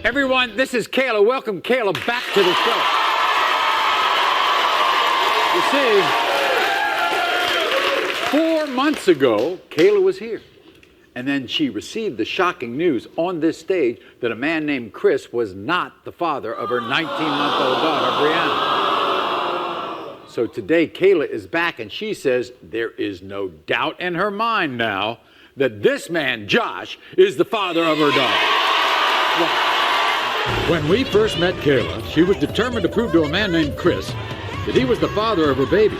Everyone, this is Kayla. Welcome Kayla back to the show. You see, 4 months ago, Kayla was here. And then she received the shocking news on this stage that a man named Chris was not the father of her 19-month-old daughter, Brianna. So today, Kayla is back, and she says there is no doubt in her mind now that this man, Josh, is the father of her daughter. Well, when we first met Kayla, she was determined to prove to a man named Chris that he was the father of her baby.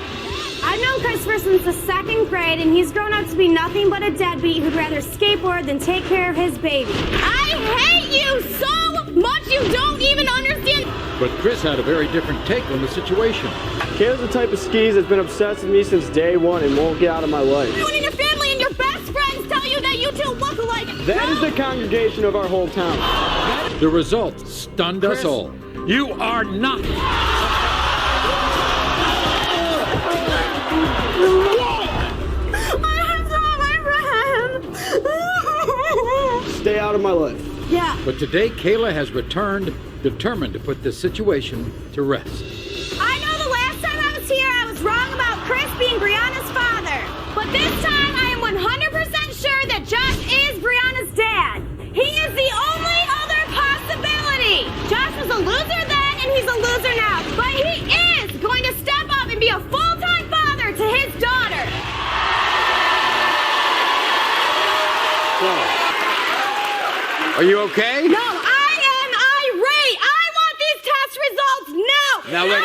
I've known Christopher since the 2nd grade, and he's grown up to be nothing but a deadbeat who'd rather skateboard than take care of his baby. I hate you so much you don't even understand. But Chris had a very different take on the situation. Kayla's the type of skis that's been obsessed with me since day one and won't get out of my life. Everyone in your family and your best friends tell you that you two look alike. That is the congregation of our whole town. The result stunned us all. You are not. Stay out of my life. Yeah. But today, Kayla has returned, determined to put this situation to rest. I know the last time I was here, I was wrong about Chris being Brianna's father. But this time, I am 100% sure that Josh is Brianna's dad. He is the only other possibility. Josh was a loser then, and he's a loser now. But he is going to step up and be a full-time father to his daughter. Are you okay? No, I am irate. I want these test results now. Now wait.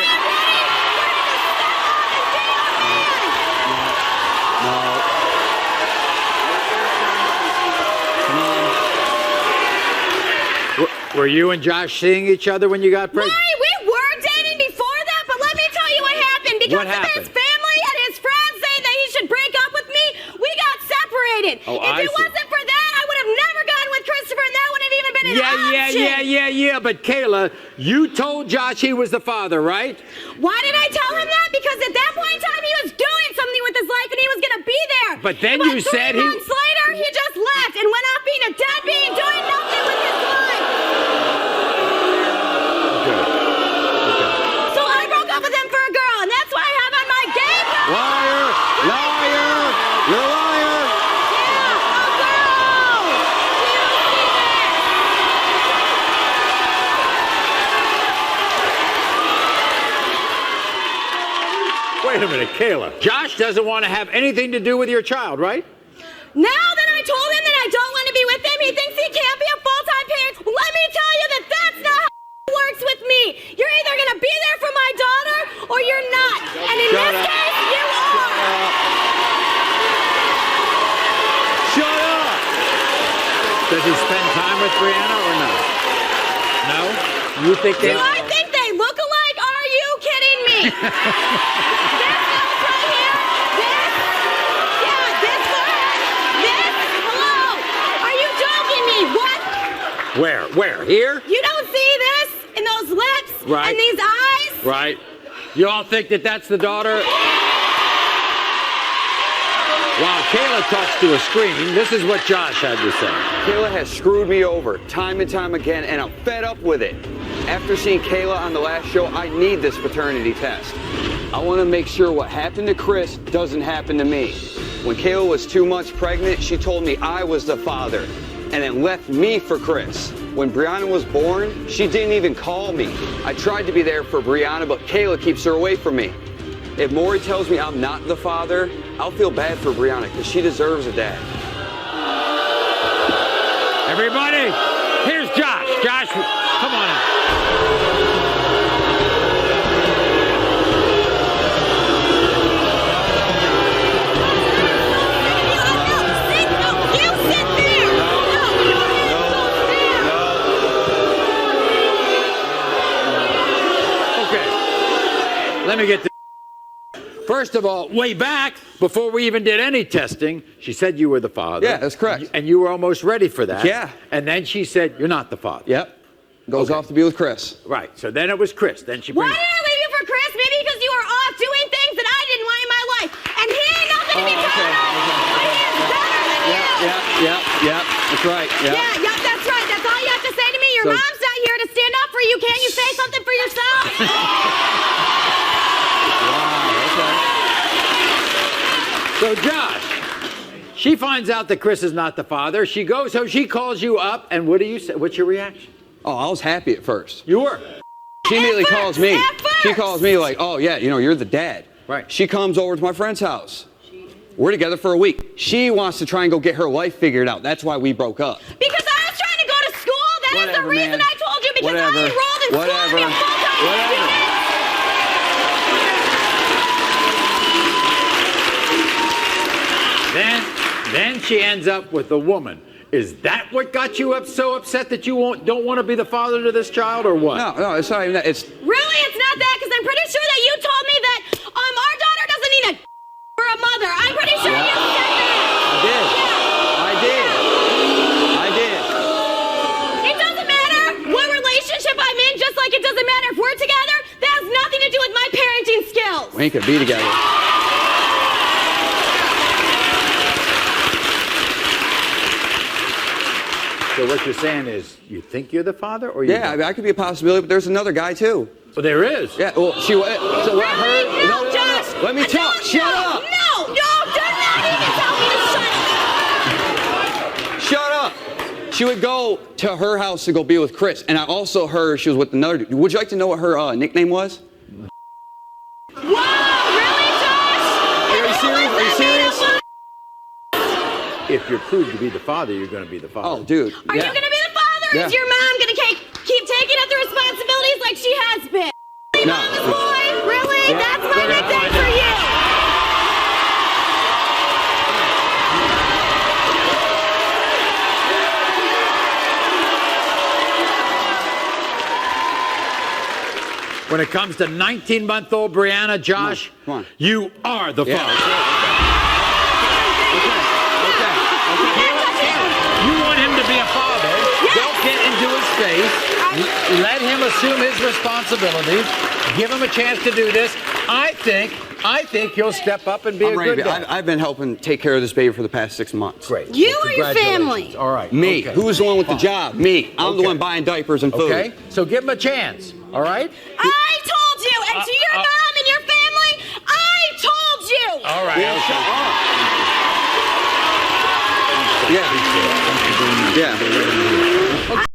Were you and Josh seeing each other when you got pregnant? Maury, we were dating before that, but let me tell you what happened. Because What happened? of his family and his friends saying that he should break up with me, we got separated. Oh, if I it see. wasn't for that, I would have never gotten with Christopher, and that wouldn't have even been an option. Yeah. But Kayla, you told Josh he was the father, right? Why did I tell him that? Because at that point in time, he was doing something with his life, and he was going to be there. But then But you said 3 months later, he just left and went off being a deadbeat and doing nothing with his life. Okay. So I broke up with him for a girl, and that's why I have on my gay card. Liar! You're a liar! Yeah, a girl. Wait a minute, Kayla. Josh doesn't want to have anything to do with your child, right? Now that I told him that I don't want to be with him, he thinks he can't be a full-time parent. Let me tell you that that's not how it works with me. You're either going to be there for my daughter or you're not. And in Shut this up. case, you are. Shut up! Does he spend time with Brianna or no? No? You think they... Do I think they look alike? Are you kidding me? This nose right here, this forehead, this, hello. Are you joking me? What? Where? Here? You don't see this in those lips Right. and these eyes? Right. You all think that that's the daughter? While Kayla talks to a screen, this is what Josh had to say. Kayla has screwed me over time and time again, and I'm fed up with it. After seeing Kayla on the last show, I need this paternity test. I want to make sure what happened to Chris doesn't happen to me. When Kayla was 2 months pregnant, she told me I was the father, and then left me for Chris. When Brianna was born, she didn't even call me. I tried to be there for Brianna, but Kayla keeps her away from me. If Maury tells me I'm not the father, I'll feel bad for Brianna because she deserves a dad. Everybody, here's Josh. Josh, come on out. Let me get this. First of all, way back, before we even did any testing, she said you were the father. Yeah, that's correct. And you were almost ready for that. Yeah. And then she said, you're not the father. Yep. Goes off to be with Chris. Right. So then it was Chris. Then she Why brings... did I leave you for Chris? Maybe because you were off doing things that I didn't want in my life. And he ain't nothing to be proud of. But he is better than you. Yeah. That's right. Yeah, that's right. That's all you have to say to me. Your So- mom's not you. Can't you say something for yourself? So, Josh, she finds out that Chris is not the father. She goes home, she calls you up, and what do you say? What's your reaction? Oh, I was happy at first. You were. She immediately At calls first, me. at first. She calls me like, oh, yeah, you're the dad. Right. She comes over to my friend's house. We're together for a week. She wants to try and go get her life figured out. That's why we broke up. Because I was trying to go to school. That is the Whatever, reason man. I told you. Because Whatever. I enrolled in school to be a full-time Whatever. student. Then she ends up with a woman. Is that what got you so upset that you don't want to be the father to this child, or what? No, it's not even that. It's Really? It's not that? Because I'm pretty sure that you told me that our daughter doesn't need a or a mother. I'm pretty sure you said that. I did. It doesn't matter what relationship I'm in, just like it doesn't matter if we're together. That has nothing to do with my parenting skills. We ain't gonna be together. So what you're saying is, you think you're the father, or you? Yeah, I mean, I could be a possibility, but there's another guy too. Well, there is. Yeah, well, so what I heard. Really? No, No. Josh. Let me talk. Shut up. No, do not even tell me to shut up. Shut up. She would go to her house to go be with Chris, and I also heard she was with another dude. Would you like to know what her nickname was? Whoa, really, Josh? Are you serious? Are you serious? If you're proved to be the father, you're going to be the father. Oh, dude. Are you yeah. gonna be the father? Yeah. Is your mom gonna keep taking up the responsibilities like she has been? No. Mama's boy, really? Yeah. That's my nickname for you. When it comes to 19-month-old Brianna, Josh, Come on. you are the Yeah. father. Okay. You want him to be a father. Don't get into his face. Let him assume his responsibilities. Give him a chance to do this. I think he'll step up and be I'm a ready. good dad. I've been helping take care of this baby for the past 6 months. Great. You Well, or your congratulations. family? All right. Me. Okay. Who's the one with the job? Me. I'm the Okay. one buying diapers and food. Okay. So give him a chance. All right. I told you, and to your mom and your family, I told you. All right. Yeah, shut up. Yeah. Yeah.